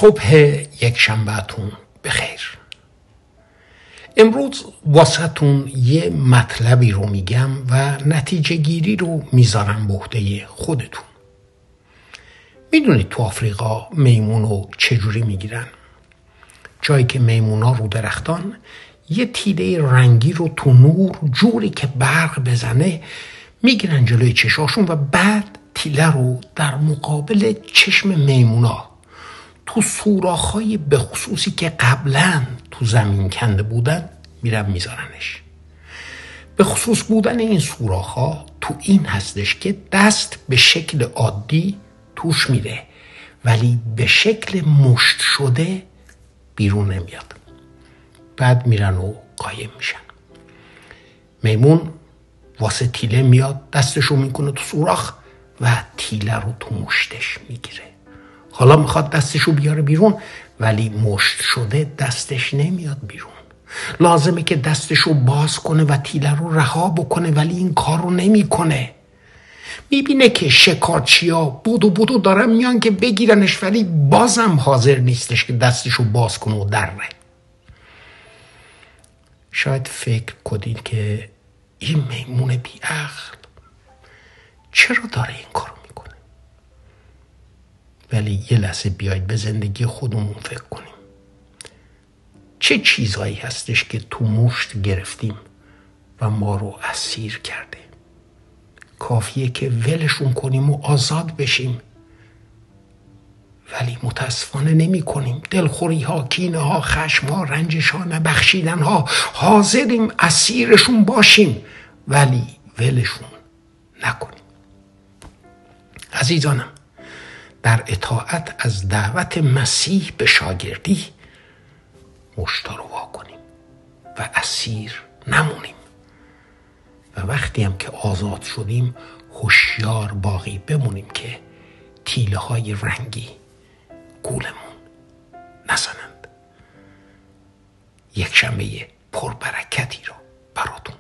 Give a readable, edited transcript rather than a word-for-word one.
صبح یک شنبهتون بخیر. امروز واسهتون یه مطلبی رو میگم و نتیجه گیری رو میذارم به عهده خودتون. میدونید تو آفریقا میمون رو چجوری میگیرن؟ جایی که میمونا رو درختان یه تیله رنگی رو تو نور جوری که برق بزنه میگیرن جلوی چشاشون و بعد تیله رو در مقابل چشم میمونا تو سوراخ‌های به خصوصی که قبلا تو زمین کنده بودن میرن میذارنش. به خصوص بودن این سوراخ‌ها تو این هستش که دست به شکل عادی توش میره ولی به شکل مشت شده بیرون نمیاد. بعد میرن و قایم میشن. میمون واسه تیله میاد دستشو میکنه تو سوراخ و تیله رو تو مشتش میگیره. حالا میخواد دستشو بیاره بیرون ولی مشت شده دستش نمیاد بیرون. لازمه که دستشو باز کنه و تیله رو رها بکنه ولی این کار رو نمیکنه. میبینه که شکارچیا بودو دارن میان که بگیرنش ولی بازم حاضر نیستش که دستشو باز کنه و دره. شاید فکر کنید که این میمون بیعقل چرا داره این کارو میکنه؟ ولی یه لحظه بیاید به زندگی خودمون فکر کنیم. چه چیزهایی هستش که تو مشت گرفتیم و ما رو اسیر کرده؟ کافیه که ولشون کنیم و آزاد بشیم ولی متاسفانه نمی کنیم. دلخوری ها، کینه ها، خشم ها، رنجش ها، نبخشیدن ها، حاضریم اسیرشون باشیم ولی ولشون نکنیم. عزیزانم، در اطاعت از دعوت مسیح به شاگردی مشتا رو وا کنیم و اسیر نمونیم و وقتی هم که آزاد شدیم هوشیار باقی بمونیم که تیله های رنگی گولمون نزنند. یک شنبه پربرکتی رو براتون